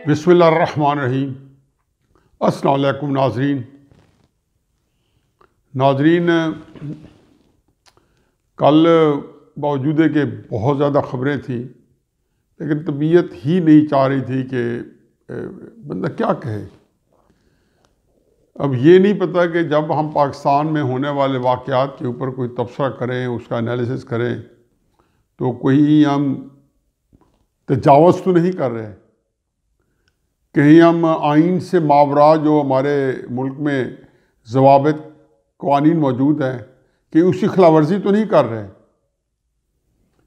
बिस्मिल्लाहिर्रहमानिर्रहीम। अस्सलाम वालेकुम नाजरीन, कल बावजूद है कि बहुत ज़्यादा ख़बरें थी, लेकिन तबीयत ही नहीं चाह रही थी कि बंदा क्या कहे। अब ये नहीं पता कि जब हम पाकिस्तान में होने वाले वाक़यात के ऊपर कोई तबसरा करें, उसका एनालिसिस करें, तो कोई हम तजावज़ तो नहीं कर रहे, कहीं हम आइन से मावरा जो हमारे मुल्क में ज़वाबित क़वानीन मौजूद हैं कि उसकी खिलाफवर्जी तो नहीं कर रहे।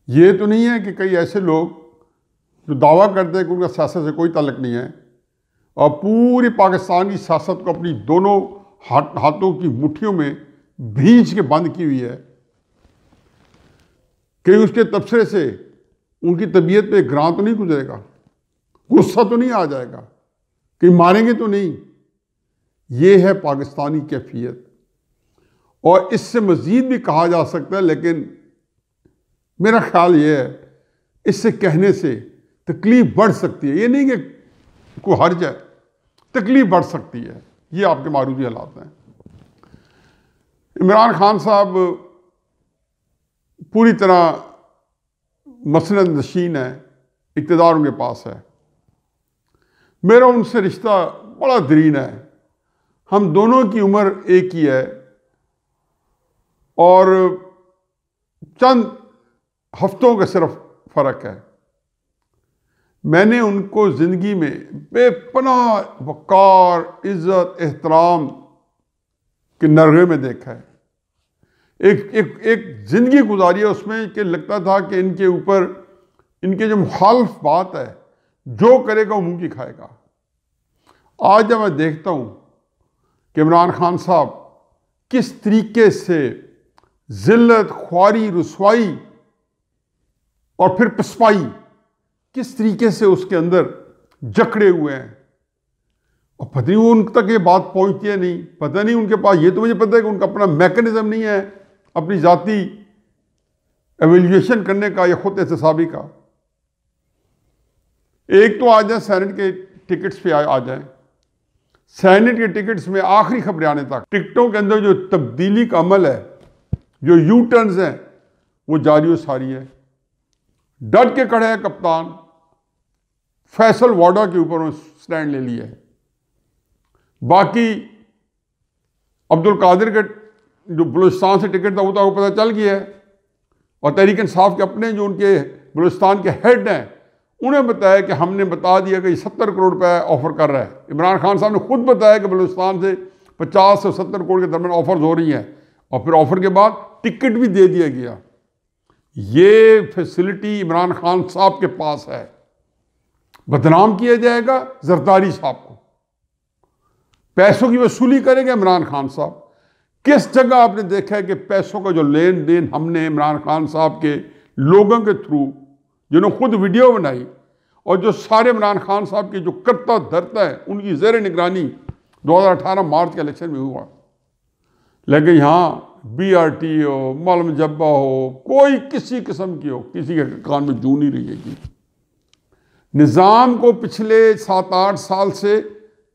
ये तो नहीं है कि कई ऐसे लोग जो दावा करते हैं कि उनका सियासत से कोई ताल्लुक़ नहीं है और पूरी पाकिस्तान की सियासत को अपनी दोनों हाथों की मुट्ठियों में भींच के बंद की हुई है, कहीं उसके तबसरे से उनकी तबीयत पे ग्रां तो नहीं गुजरेगा, गुस्सा तो नहीं आ जाएगा, कहीं मारेंगे तो नहीं। ये है पाकिस्तानी कैफियत। और इससे मज़ीद भी कहा जा सकता है, लेकिन मेरा ख्याल ये है इससे कहने से तकलीफ़ बढ़ सकती है। ये नहीं कि कोई हर्ज है, तकलीफ़ बढ़ सकती है। ये आपके मारूफी हालात हैं। इमरान खान साहब पूरी तरह मसनद नशीन है, इक़्तिदार उनके पास है। मेरा उनसे रिश्ता बड़ा दरीन है। हम दोनों की उम्र एक ही है और चंद हफ्तों का सिर्फ फ़र्क है। मैंने उनको ज़िंदगी में बेपनाह वक़ार, इज़्ज़त, एहतराम के नरगे में देखा है। एक ज़िंदगी गुजारी है उसमें कि लगता था कि इनके ऊपर इनके जो मुखालिफ बात है, जो करेगा वो मुंह की खाएगा। आज जब मैं देखता हूँ कि इमरान खान साहब किस तरीके से ज़िल्लत, ख्वारी, रुसवाई और फिर पसपाई किस तरीके से उसके अंदर जकड़े हुए हैं, और पता नहीं वो उन तक ये बात पहुँचती है नहीं, पता नहीं उनके पास, ये तो मुझे पता है कि उनका अपना मैकेनिज़्म नहीं है अपनी ज़ाती एवेल्यूएशन करने का या खुद एहतसाबी का। एक तो आ जाए सेनेट के टिकट्स पे आ जाए, सेनेट के टिकट्स में आखिरी खबरें आने तक टिकटों के अंदर जो तब्दीली का अमल है, जो यू टर्न्स हैं, वो जारी व सारी है। डट के खड़े हैं कप्तान, फैसल वाडा के ऊपर स्टैंड ले लिया है। बाकी अब्दुल कादिर के जो बलूचिस्तान से टिकट था वो तो पता चल गया है, और तहरीक इंसाफ के अपने जो उनके बलूचिस्तान के हेड हैं उन्हें बताया कि हमने बता दिया कि 70 करोड़ रुपए ऑफर कर रहा है। इमरान खान साहब ने खुद बताया कि बलूचिस्तान से 50 से 70 करोड़ के दरमियान ऑफर्स हो रही हैं, और फिर ऑफर के बाद टिकट भी दे दिया गया। ये फैसिलिटी इमरान खान साहब के पास है। बदनाम किया जाएगा जरदारी साहब को, पैसों की वसूली करेंगे इमरान खान साहब। किस जगह आपने देखा है कि पैसों का जो लेन देन हमने इमरान खान साहब के लोगों के थ्रू, जिन्होंने खुद वीडियो बनाई और जो सारे इमरान खान साहब की जो करता धरता है उनकी ज़ेर निगरानी 2018 मार्च के इलेक्शन में हुआ। लेकिन यहाँ BRT हो, मौलम जब्बा हो, कोई किसी किस्म की हो, किसी के कान में जू नहीं रहेगी। निज़ाम को पिछले 7-8 साल से,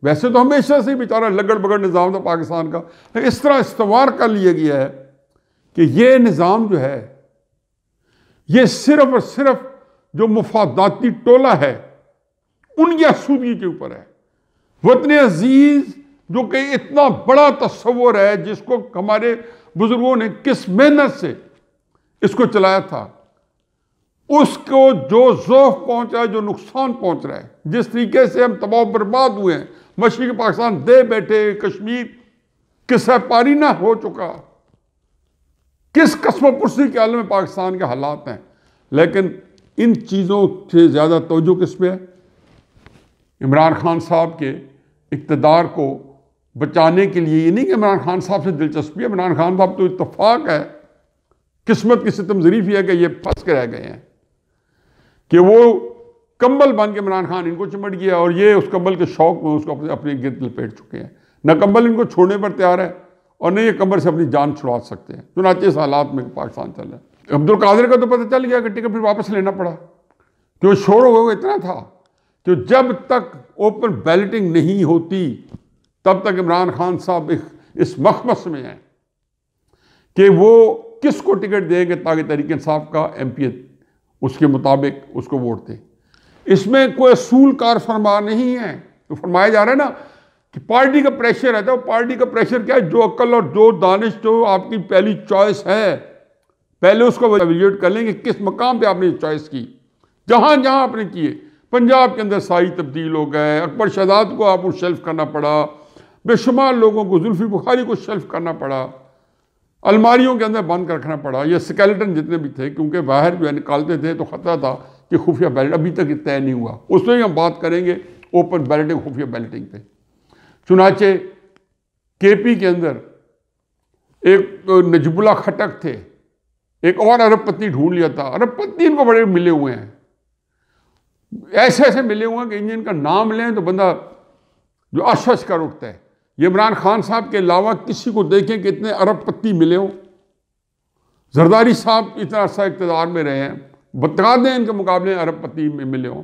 वैसे तो हमेशा से बेचारा लगड़ बगड़ निज़ाम था पाकिस्तान का, लेकिन इस तरह इस्तेमाल कर लिया गया है कि ये निज़ाम जो है ये सिर्फ और सिर्फ जो मुफादाती टोला है उनकी आसूदगी के ऊपर है। वतन अजीज जो कि इतना बड़ा तस्वुर है, जिसको हमारे बुजुर्गों ने किस मेहनत से इसको चलाया था, उसको जो ज़ौफ़ पहुंचा है, जो नुकसान पहुंच रहा है, जिस तरीके से हम तबाह बर्बाद हुए हैं, मशरिक़ पाकिस्तान दे बैठे, कश्मीर किस्सा पारी ना हो चुका, किस कस्म पुरसी के आलम में पाकिस्तान के हालात हैं। लेकिन इन चीज़ों से ज़्यादा तवज्जो किस पे है? इमरान खान साहब के इक़्तिदार को बचाने के लिए। ये नहीं कि इमरान खान साहब से दिलचस्पी है, इमरान खान साहब तो इत्तफाक है, किस्मत की सितम ज़रीफ़ी है कि ये फंस के रह गए हैं, कि वो कंबल बन के इमरान खान इनको चिमट गया और ये उस कंबल के शौक में उसको अपने गिरद लपेट चुके हैं। न कंबल इनको छोड़ने पर तैयार है और न ये कंबल से अपनी जान छुड़ा सकते हैं। चुनाचे इस हालात में पाकिस्तान चल रहा है। अब्दुल कादिर का तो पता चल गया कि टिकट फिर वापस लेना पड़ा, क्यों शोर हो गया इतना था कि जब तक ओपन बैलेटिंग नहीं होती तब तक इमरान खान साहब इस मखमस में हैं कि वो किसको टिकट देंगे ताकि तहरीक इंसाफ का एमपी उसके मुताबिक उसको वोट दे। इसमें कोई असूल कार फरमा नहीं है। तो फरमाया जा रहा है ना कि पार्टी का प्रेशर है, तो पार्टी का प्रेशर क्या है? जो अक्ल और जो दानिश जो आपकी पहली चॉइस है, पहले उसको एवेल्यूएट कर लेंगे किस मकाम पे आपने चॉइस की। जहां जहां आपने किए, पंजाब के अंदर साई तब्दील हो गए, अकबर शहजाद को आपको शेल्फ करना पड़ा, बेशुमार लोगों को, जुल्फी बुखारी को शेल्फ करना पड़ा, अलमारियों के अंदर बंद कर रखना पड़ा, ये स्केलेटन जितने भी थे, क्योंकि बाहर जो है निकालते थे तो खतरा था कि खुफिया बैलेट अभी तक तय नहीं हुआ। उसमें ही हम बात करेंगे ओपन बैलेटिंग, खुफिया बैलेटिंग पे। चुनाचे केपी के अंदर एक नजबुल्ला खटक थे, एक और अरब पत्नी ढूंढ लिया था। अरब पत्नी इनको बड़े मिले हुए हैं, ऐसे ऐसे मिले हुए हैं कि इनका नाम लें तो बंदा जो अशश कर उठता है। ये इमरान खान साहब के अलावा किसी को देखें कि इतने अरब पत्नी मिले हों। जरदारी साहब इतना अर्सा इक़्तिदार में रहे हैं, बता दें इनके मुकाबले अरब पत्नी में मिले हों।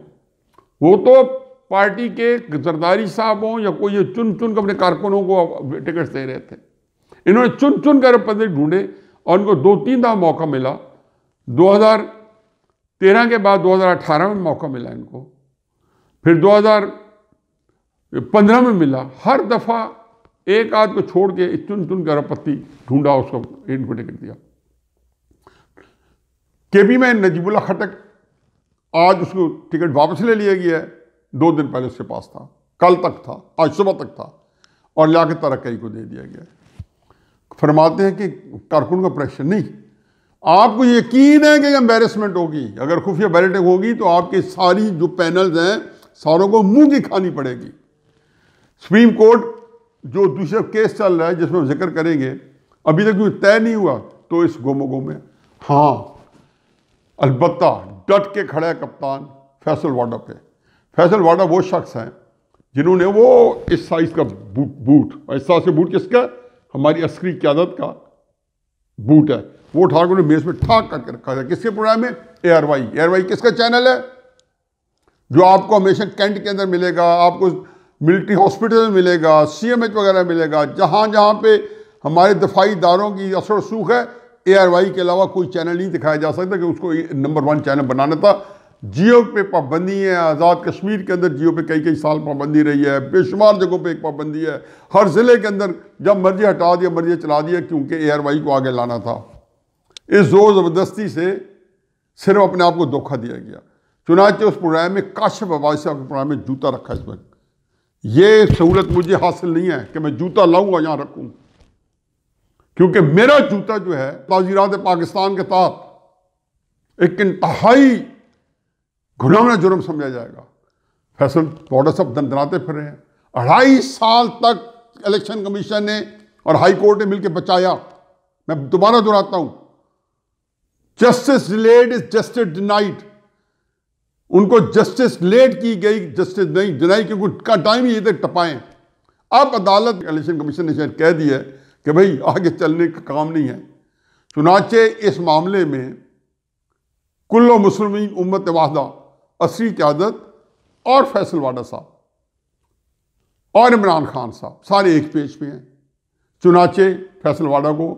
वो तो पार्टी के जरदारी साहब हों या कोई चुन चुन कर अपने कारकुनों को टिकट दे रहे थे। इन्होंने चुन चुन कर अरब पत्नी ढूंढे और उनको 2-3 दफा मौका मिला। 2013 के बाद 2018 में मौका मिला इनको, फिर 2015 में मिला। हर दफा एक आध को छोड़ के चुन चुन कर अरब पत्नी ढूंढा, उसको इनको टिकट दिया। केपी में नजीबुल्ला खटक, आज उसको टिकट वापस ले लिया गया है। 2 दिन पहले उसके पास था, कल तक था, आज सुबह तक था, और लियाकत तरक्की को दे दिया गया है। फरमाते हैं कि कारकुन का प्रेशर नहीं, आपको यकीन है कि एम्बेरसमेंट होगी। अगर खुफिया बैलेटिंग होगी तो आपकी सारी जो पैनल्स हैं सारों को मुंह की खानी पड़ेगी। सुप्रीम कोर्ट जो दूसरा केस चल रहा है जिसमें हम जिक्र करेंगे, अभी तक जो तय नहीं हुआ, तो इस गोमो में हाँ अलबत्ता डट के खड़ा है कप्तान फैसल वाडा पे। फैसल वाडा वो शख्स हैं जिन्होंने वो इस साइज का बूट और इस साइज के बूट किसका, हमारी अस्करी क़यादत का बूट है, वो उठा कर मेज में ठाक करके रखा है। किसके प्रोग्राम में? ARY किसका चैनल है? जो आपको हमेशा कैंट के अंदर मिलेगा, आपको मिलिट्री हॉस्पिटल में मिलेगा, CMH वगैरह मिलेगा, जहां जहां पे हमारे दफाई इदारों की असर सूख है, ARY के अलावा कोई चैनल नहीं दिखाया जा सकता कि उसको नंबर 1 चैनल बनाना था। जियो पे पाबंदी है, आज़ाद कश्मीर के अंदर जियो पे कई साल पाबंदी रही है, बेशुमार जगहों पे एक पाबंदी है, हर ज़िले के अंदर जब मर्जी हटा दिया मर्जी चला दिया, क्योंकि ARY को आगे लाना था। इस जोर ज़बरदस्ती से सिर्फ अपने आप को धोखा दिया गया। चुनाचे उस प्रोग्राम में काशिफ अब्बासी साहब के प्रोग्राम में जूता रखा है। इसमें यह सहूलत मुझे हासिल नहीं है कि मैं जूता लाऊंगा यहाँ रखूँ, क्योंकि मेरा जूता जो है ताज़ीरात पाकिस्तान के तहत एक इंतहाई घुनावना जुर्म समझा जाएगा। फैसल वाडा सब दंदनाते फिर रहे हैं। 2.5 साल तक इलेक्शन कमीशन ने और हाई कोर्ट ने मिलकर बचाया। मैं दोबारा दोहराता हूं, justice delayed is justice denied. उनको जस्टिस लेट की गई, जस्टिस नहीं डिनाई, क्योंकि उनका टाइम ही इधर टपाएं। अब अदालत इलेक्शन कमीशन ने शायद कह दिया है कि भाई आगे चलने का काम नहीं है। चुनाचे इस मामले में कुल्लो मुस्लिमीन उम्मत वाहिदा, अस्करी क़यादत और फैसल वाडा साहब और इमरान खान साहब सारे एक पेज पे हैं। चुनाचे फैसल वाडा को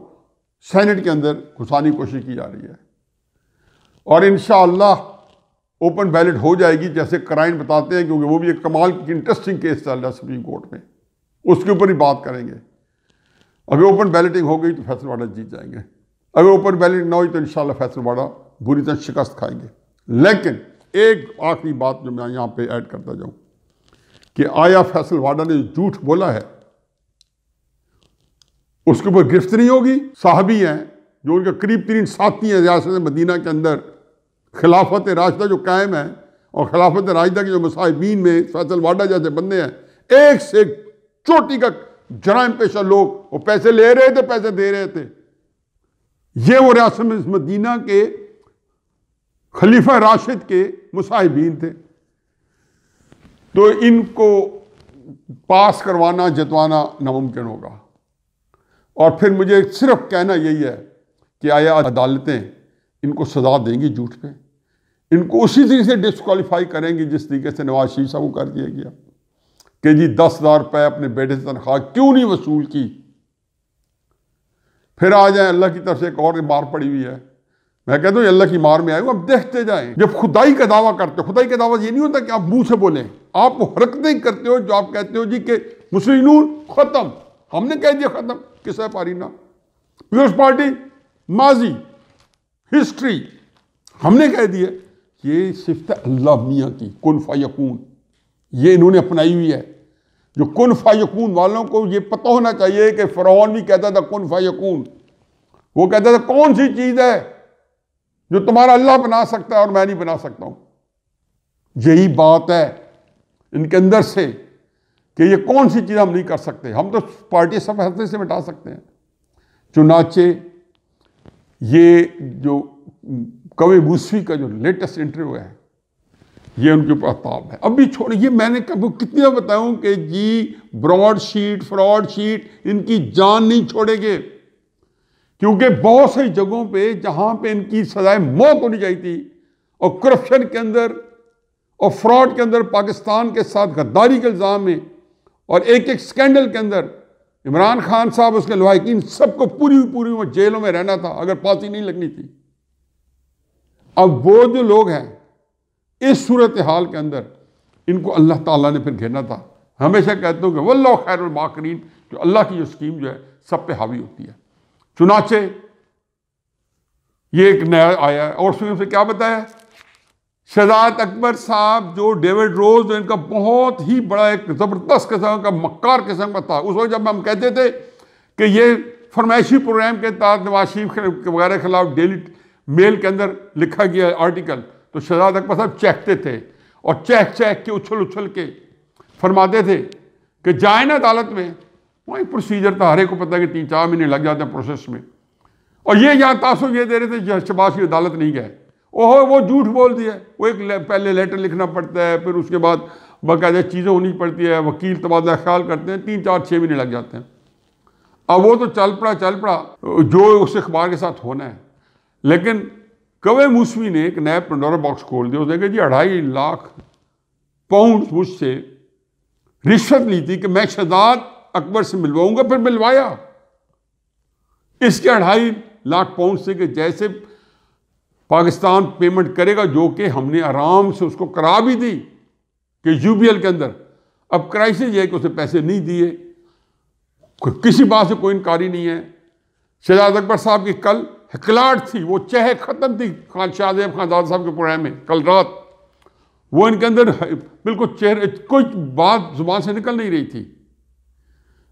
सेनेट के अंदर घुसाने की कोशिश की जा रही है और इंशाअल्लाह ओपन बैलेट हो जाएगी, जैसे क्राइन बताते हैं, क्योंकि वो भी एक कमाल की इंटरेस्टिंग केस चल रहा है सुप्रीम कोर्ट में, उसके ऊपर ही बात करेंगे। अगर ओपन बैलेटिंग हो गई तो फैसल वाडा जीत जाएंगे, अगर ओपन बैलेटिंग ना हुई तो इंशाअल्लाह फैसल वाडा बुरी तरह शिकस्त खाएंगे। लेकिन एक आखिरी बात जो मैं यहाँ पे ऐड करता जाऊँ कि आया फैसल वाडा ने झूठ बोला है उसके ऊपर गिरफ्त नहीं होगी? साहबी हैं जो उनके करीब 3 साथी हैं रियासत मदीना के अंदर, खिलाफत राशिदा जो कायम है और खिलाफत राशिदा के जो मुसाहिबीन में फैसल वाडा जैसे बंदे हैं, एक से एक चोटी का जराइम पेशा लोग, वो पैसे ले रहे थे, पैसे दे रहे थे। ये वो रियासत मदीना के खलीफा राशिद के मुसाहिबीन थे। तो इनको पास करवाना, जितवाना नामुमकिन होगा। और फिर मुझे सिर्फ कहना यही है कि आया अदालतें इनको सजा देंगी झूठ पे, इनको उसी तरीके से डिस्क्वालीफाई करेंगे जिस तरीके से नवाज शरीफ साहब को कर दिया गया कि जी 10,000 रुपये अपने बेटे से तनख्वाह क्यों नहीं वसूल की। फिर आ जाए अल्लाह की तरफ से एक और मार पड़ी हुई है। मैं कहता हूँ अल्लाह की मार में आए अब देखते जाएं। जब खुदाई का दावा करते हो, खुदाई का दावा ये नहीं होता कि आप मुंह से बोलें, आप वो हरकतें ही करते हो जो आप कहते हो जी कि मुस्लिम नून खत्म, हमने कह दिया खत्म। किस है पारीना, पीपल्स पार्टी माजी हिस्ट्री, हमने कह दिया। ये सिफ्त अल्लाह मियाँ की कुन फयकून, ये इन्होंने अपनाई हुई है। जो कुन फयकून वालों को ये पता होना चाहिए कि फ़िरौन भी कहता था कुन फयकून। वो कहता था कौन सी चीज़ है जो तुम्हारा अल्लाह बना सकता है और मैं नहीं बना सकता हूं। यही बात है इनके अंदर से कि ये कौन सी चीज़ हम नहीं कर सकते। हम तो पार्टी सब हस्ते से मिटा सकते हैं। चुनाचे ये जो कवि मूसवी का जो लेटेस्ट इंटरव्यू है ये उनके ऊपर अताब है। अभी छोड़िए, ये मैंने कभी कितनी बार बताऊं कि जी ब्रॉड शीट फ्रॉड शीट इनकी जान नहीं छोड़ेंगे, क्योंकि बहुत सी जगहों पे जहां पे इनकी सजाए मौत होनी चाहिए थी और करप्शन के अंदर और फ्रॉड के अंदर पाकिस्तान के साथ गद्दारी के इल्ज़ाम में और एक एक स्कैंडल के अंदर इमरान खान साहब उसके लवाहिकीन सबको पूरी वो जेलों में रहना था अगर फांसी नहीं लगनी थी। अब वो जो लोग हैं इस सूरत हाल के अंदर इनको अल्लाह ताला ने फिर घेरना था। हमेशा कहते हो कि वल्लाहु खैरुल माकिरीन, जो अल्लाह की जो स्कीम जो है सब पे हावी होती है। चुनाचे ये एक नया आया है और उसमें से क्या बताया, शहजाद अकबर साहब जो डेविड रोज इनका बहुत ही बड़ा एक ज़बरदस्त किस्म का मक्कार किस्म का था। उस वक्त जब हम कहते थे कि ये फरमाइशी प्रोग्राम के तहत नवाज शरीफ वगैरह के खिलाफ डेली मेल के अंदर लिखा गया आर्टिकल, तो शहजाद अकबर साहब चहकते थे और चहक के उछल के फरमाते थे कि जाए ना अदालत में। वही प्रोसीजर था, हर एक को पता है कि 3-4 महीने लग जाते हैं प्रोसेस में। और ये यहाँ तासुब ये दे रहे थे शहबाज की अदालत नहीं गए, ओहो वो झूठ बोल दिया। वो एक पहले लेटर लिखना पड़ता है, फिर उसके बाद बाकायदा चीज़ें होनी पड़ती है, वकील तबादला ख्याल करते हैं, 3-4-6 महीने लग जाते हैं। अब वो तो चल पड़ा जो उस अखबार के साथ होना है। लेकिन कवि मूसवी ने एक नया पंडोरा बॉक्स खोल दिया। उसने कहा जी 2.5 लाख पाउंड मुझसे रिश्वत ली थी कि मैं शहजाद अकबर से मिलवाऊंगा, फिर मिलवाया। इसके 2.5 लाख पाउंड से कि जैसे पाकिस्तान पेमेंट करेगा, जो कि हमने आराम से उसको करा भी दी कि यूबीएल के अंदर। अब क्राइसिस ये है कि उसे पैसे नहीं दिए, किसी बात से कोई इनकारी नहीं है। शहजाद अकबर साहब की कल हिकलाट थी, वो चह खत्म थी शाहजेब खानजाद साहब के प्रोग्राम में कल रात। वो इनके अंदर बिल्कुल चेहरे कोई बात जुबान से निकल नहीं रही थी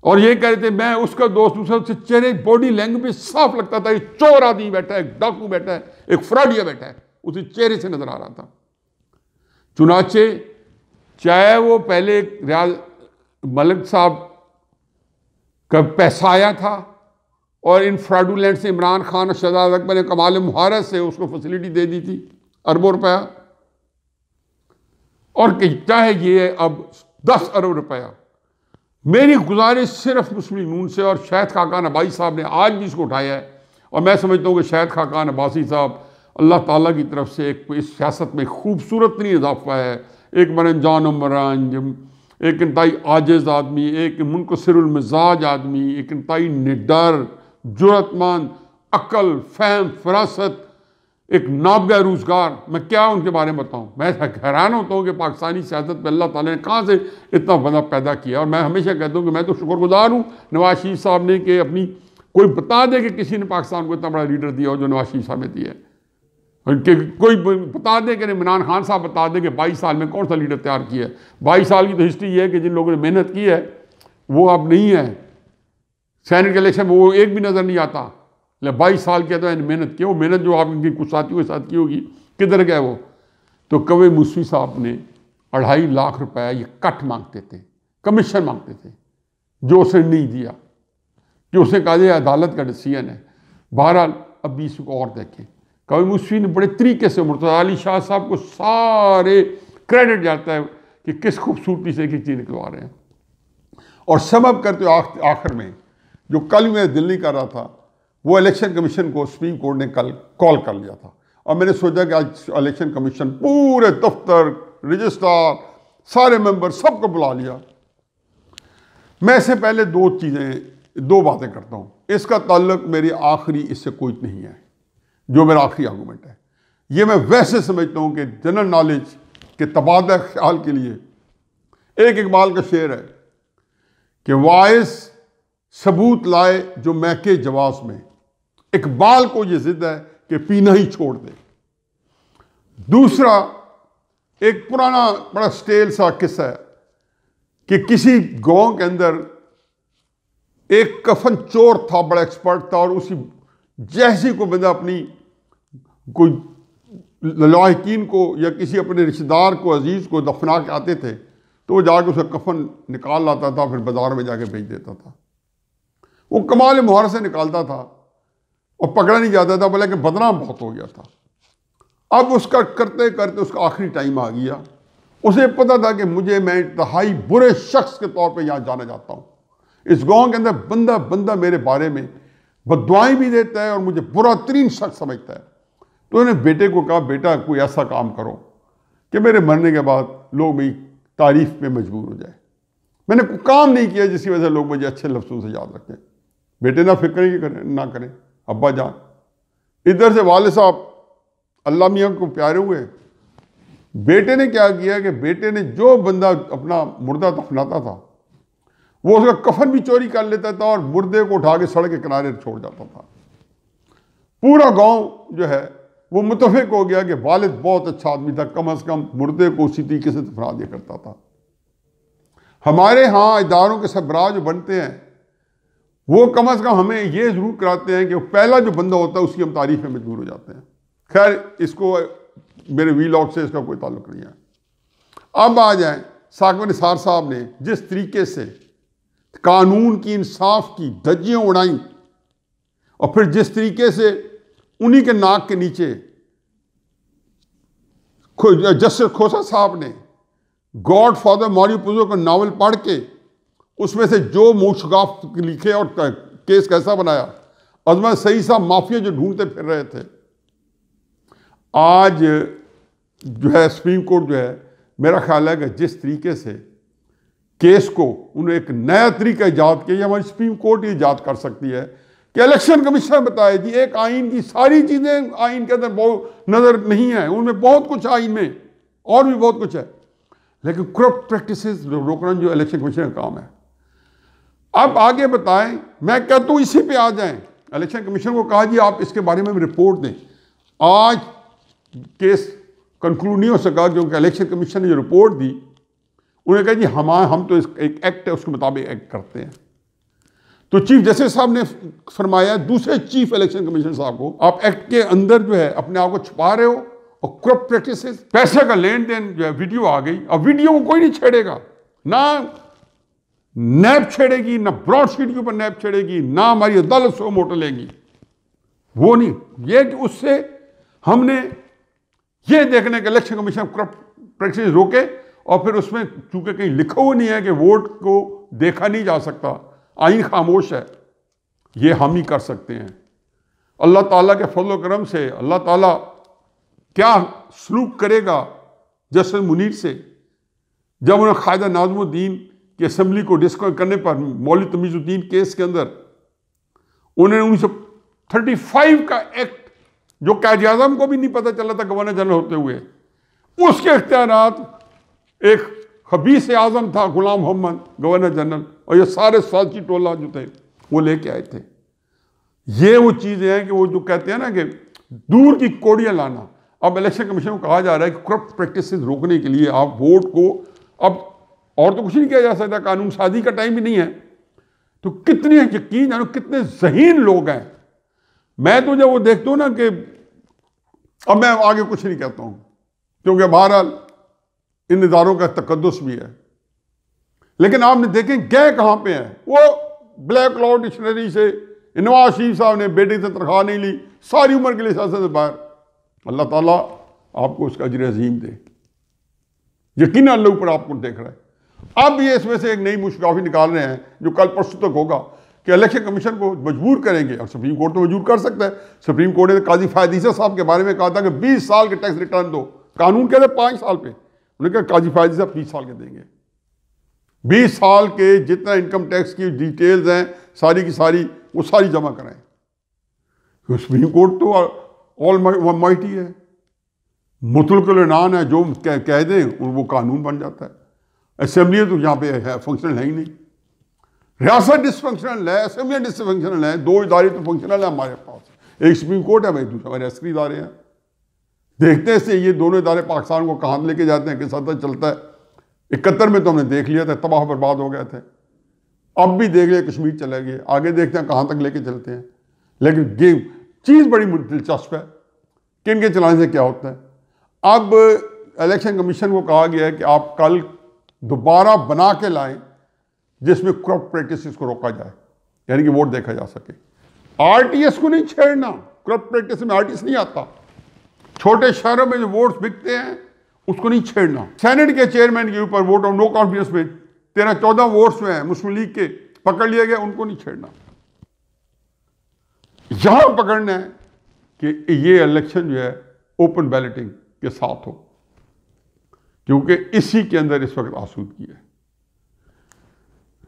और ये कह रहे थे मैं उसका दोस्त, उससे चेहरे बॉडी लैंग्वेज साफ लगता था, एक चोर आदमी बैठा है, एक डाकू बैठा है, एक फ्रॉडिया बैठा है, उसी चेहरे से नजर आ रहा था। चुनाचे चाहे वो पहले रियाज मलिक साहब का पैसा आया था और इन फ्रॉडुलेंट से इमरान खान और शहजाद अकबर ने कमाल मुहारत से उसको फैसिलिटी दे दी थी अरबों रुपया, और चाहे ये अब 10 अरब रुपया। मेरी गुजारिश सिर्फ मुस्लिम नून से और शाहिद खाकान अब्बासी साहब ने आज भी इसको उठाया है और मैं समझता हूँ कि शाहिद खाकान अब्बासी साहब अल्लाह ताला की तरफ से एक इस सियासत में खूबसूरत नहीं इजाफा है। एक मरनजान मरान, एक इंतहाई आजिज़ आदमी, एक मुनकसिरुल मिजाज आदमी, एक इंतहाई निडर जुर्रतमंद, अक्ल फहम फरासत, एक नाबगा रोजगार। मैं क्या उनके बारे में बताऊं। मैं हैरान होता हूं कि पाकिस्तानी सियासत में अल्लाह ताला ने कहाँ से इतना बंदा पैदा किया। और मैं हमेशा कहता हूं कि मैं तो शुक्रगुजार हूं नवाज शरीफ साहब ने कि अपनी कोई बता दे कि किसी ने पाकिस्तान को इतना बड़ा लीडर दिया हो जो नवाज शरीफ साहब ने दिया है। कोई बता दे कि इमरान खान साहब बता दे कि 22 साल में कौन सा लीडर तैयार किया है। 22 साल की तो हिस्ट्री ये है कि जिन लोगों ने मेहनत की है वो अब नहीं है। सैनिक के इलेक्शन में वो एक भी नज़र नहीं आता। 22 साल किया तो मेहनत की, वो मेहनत जो आपकी कुछ साथियों के साथ की होगी किधर गए वो। तो कवि मूसवी साहब ने 2.5 लाख रुपया ये कट मांगते थे, कमीशन मांगते थे, जो उसने नहीं दिया कि उसने कहा यह अदालत का डिसीजन है। बहरहाल अब इसको और देखें, कवि मूसवी ने बड़े तरीके से मुर्तज़ा अली शाह साहब को सारे क्रेडिट जाता है कि किस खूबसूरती से एक चीज़ निकलवा रहे हैं। और सबब करते आखिर में जो कल मैं दिल नहीं कर रहा था, वो इलेक्शन कमीशन को सुप्रीम कोर्ट ने कल कॉल कर लिया था और मैंने सोचा कि आज इलेक्शन कमीशन पूरे दफ्तर, रजिस्ट्रार, सारे मेंबर सबको बुला लिया। मैं इससे पहले दो बातें करता हूं। इसका ताल्लुक मेरी आखिरी इससे कोई नहीं है, जो मेरा आखिरी आर्गूमेंट है। ये मैं वैसे समझता हूं कि जनरल नॉलेज के तबादला ख्याल के लिए एक इकबाल का शेर है कि वाइस सबूत लाए जो महके जवास में, इकबाल को ये जिद है कि पीना ही छोड़ दे। दूसरा, एक पुराना बड़ा स्टेल सा किस्सा है कि किसी गांव के अंदर एक कफन चोर था, बड़ा एक्सपर्ट था, और उसी जैसी को बंदा अपनी कोई लाहिकीन को या किसी अपने रिश्तेदार को, अजीज को दफना के आते थे तो वो जाके उसका कफन निकाल लाता था, फिर बाजार में जाके बेच देता था। वो कमाल मुहारत से निकालता था और पकड़ा नहीं जाता था, बल्कि बदनाम बहुत हो गया था। अब उसका करते करते उसका आखिरी टाइम आ गया। उसे पता था कि मैं इंतहाई बुरे शख्स के तौर पे यहाँ जाना चाहता हूँ। इस गांव के अंदर बंदा बंदा मेरे बारे में बददुआएं भी देता है और मुझे बुरा तरीन शख्स समझता है। तो उन्होंने बेटे को कहा, बेटा कोई ऐसा काम करो कि मेरे मरने के बाद लोग मेरी तारीफ पे मजबूर हो जाए। मैंने कोई काम नहीं किया जिसकी वजह से लोग मुझे अच्छे लफ्ज़ों से याद रखें। बेटे ना फिक्र करें, ना करें, अब्बा जान। इधर से वाले साहब अल्लाह मियाँ को प्यारे हुए। बेटे ने क्या किया कि बेटे ने जो बंदा अपना मुर्दा दफनाता था वो उसका कफन भी चोरी कर लेता था और मुर्दे को उठा के सड़क के किनारे छोड़ जाता था। पूरा गांव जो है वो मुतफिक हो गया कि वालिद बहुत अच्छा आदमी था, कम अज कम मुर्दे को उसी तरीके से दफना दिया करता था। हमारे यहाँ इदारों के सरबराह जो बनते हैं वो कम अज कम हमें ये जरूर कराते हैं कि पहला जो बंदा होता है उसकी हम तारीफ में मजबूर हो जाते हैं। खैर, इसको मेरे वीलॉग से इसका कोई ताल्लुक नहीं है। अब आ जाए, साकिब निसार साहब ने जिस तरीके से कानून की, इंसाफ की धज्जियां उड़ाई और फिर जिस तरीके से उन्हीं के नाक के नीचे जस्टिस खोसा साहब ने गॉड फादर मौर्य पुजो का नावल पढ़ के उसमें से जो मुशगाफ लिखे और केस कैसा बनाया, अजमत सईद साहब माफिया जो ढूंढते फिर रहे थे, आज जो है सुप्रीम कोर्ट जो है, मेरा ख्याल है कि जिस तरीके से केस को उन्होंने एक नया तरीका ईजाद किया, हमारी सुप्रीम कोर्ट ही ईजाद कर सकती है कि इलेक्शन कमीशन बताए जी एक आइन की सारी चीज़ें आइन के अंदर बहुत नज़र नहीं है, उनमें बहुत कुछ आइन में और भी बहुत कुछ है, लेकिन करप्ट प्रैक्टिसेस रोकना जो इलेक्शन कमीशन का काम है। अब आगे बताएं, मैं कहता हूँ इसी पे आ जाएं। इलेक्शन कमीशन को कहा जी आप इसके बारे में रिपोर्ट दें। आज केस कंक्लूड नहीं हो सका क्योंकि इलेक्शन कमीशन ने जो रिपोर्ट दी उन्होंने कहा जी हम तो एक एक्ट है उसके मुताबिक एक्ट करते हैं। तो चीफ जस्टिस साहब ने फरमाया दूसरे चीफ इलेक्शन कमीशन साहब को, आप एक्ट के अंदर जो है अपने आप को छुपा रहे हो और करप्ट प्रैक्टिसेस, पैसे का लेन देन जो है वीडियो आ गई। अब वीडियो को कोई नहीं छेड़ेगा, ना नैब छेड़ेगी, ना ब्रॉडशीट के ऊपर नैब छेड़ेगी, ना हमारी अदालत सो मोटो लेगी, वो नहीं। ये कि उससे हमने ये देखने के इलेक्शन कमीशन करप्ट प्रैक्टिस रोके और फिर उसमें चूंकि कहीं लिखा हुआ नहीं है कि वोट को देखा नहीं जा सकता, आइन खामोश है, ये हम ही कर सकते हैं। अल्लाह ताला के फजल करम से अल्लाह ताला क्या सलूक करेगा जस्टिस मुनीर से जब उन्होंने कायदा नाज़मुद्दीन की असम्बली को डिस्क्वालिफाई करने पर मौलवी तमीज़ुद्दीन केस के अंदर उन्होंने 1935 का एक्ट जो कायदे आज़म को भी नहीं पता चला था गवर्नर जनरल होते हुए, उसके इख्तियारात एक खबीस आज़म था गुलाम मोहम्मद गवर्नर जनरल, और ये सारे सालची टोला जो थे वो लेके आए थे। ये वो चीज़ें हैं कि वो जो कहते हैं ना कि दूर की कोड़ियाँ लाना। अब इलेक्शन कमीशन को कहा जा रहा है कि करप्ट प्रैक्टिस रोकने के लिए आप वोट को, अब और तो कुछ नहीं किया जा सकता, कानून साजी का टाइम भी नहीं है, तो कितने यकीन जानो कितने ज़हीन लोग हैं। मैं तो जब वो देखता हूँ ना कि अब मैं आगे कुछ नहीं कहता हूँ क्योंकि बहरहाल इन इदारों का तकद्दुस भी है, लेकिन आपने देखें गए कहाँ पे हैं। वो ब्लैक लॉ डिक्शनरी से नवाज शरीफ साहब ने बेटे से तनख्वाह नहीं ली, सारी उम्र के लिए सियासत से बाहर। अल्लाह ताला आपको उसका अजर अजीम दे, यकीन अल्लाह ऊपर आपको देख रहा है। अब ये इसमें से एक नई मुशकाफी निकाल रहे हैं जो कल परसों तक होगा कि इलेक्शन कमीशन को मजबूर करेंगे, और सुप्रीम कोर्ट तो मजबूर कर सकता है। सुप्रीम कोर्ट ने काजी फायद ईसा साहब के बारे में कहा था कि 20 साल के टैक्स रिटर्न दो, कानून कह रहे 5 साल पे, उन्होंने कहा काजी फायद ईसा 20 साल के देंगे। 20 साल के जितना इनकम टैक्स की डिटेल्स हैं सारी की सारी वो सारी जमा कराएं। सुप्रीम कोर्ट तो ऑल माइटी है, मुतलकुल इनान है, जो कह दें वो कानून बन जाता है। असेंबली तो यहाँ पे है फंक्शनल है ही नहीं, रियासत डिसफंक्शनल है, असेंबली डिसफंक्शनल है, 2 इदारे तो फंक्शनल है हमारे पास, एक सुप्रीम कोर्ट है भाई, दूसरा हमारे अस्करी इदारे हैं। देखते हैं से ये दोनों इदारे पाकिस्तान को कहाँ लेके जाते हैं, किस हद तक चलता है। 71 में तो हमने देख लिया था, तबाह बर्बाद हो गए थे, अब भी देख लिया कश्मीर चले गए, आगे देखते हैं कहाँ तक लेके चलते हैं। लेकिन गेम चीज़ बड़ी दिलचस्प है कि इनके चलाने से क्या होता है। अब इलेक्शन कमीशन को कहा गया है कि आप कल दोबारा बना के लाएं जिसमें करप्ट प्रैक्टिसेस को रोका जाए, यानी कि वोट देखा जा सके। आरटीएस को नहीं छेड़ना, करप्ट प्रैक्टिस में आरटीएस नहीं आता। छोटे शहरों में जो वोट्स बिकते हैं उसको नहीं छेड़ना। सेनेट के चेयरमैन के ऊपर वोट ऑफ नो कॉन्फिडेंस में 13-14 वोट्स में मुस्लिम लीग के पकड़ लिए गए, उनको नहीं छेड़ना। यहां पकड़ना है कि ये इलेक्शन जो है ओपन बैलेटिंग के साथ हो, क्योंकि इसी के अंदर इस वक्त आसूदगी है।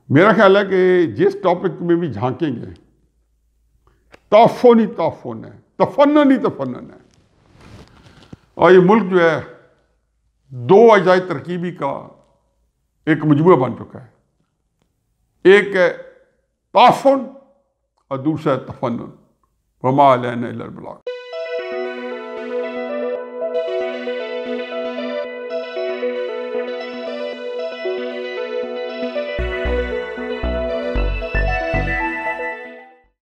मेरा ख्याल है कि जिस टॉपिक में भी झांकेंगे ताफुन ही ताफुन है, तफन्नन ही तफन्नन है। और ये मुल्क जो है 2 अजाई तरकीबी का एक मजमूआ बन चुका है, एक है ताफुन और दूसरा है तफन्नुन। वमा अलैना इल्लल बलाग।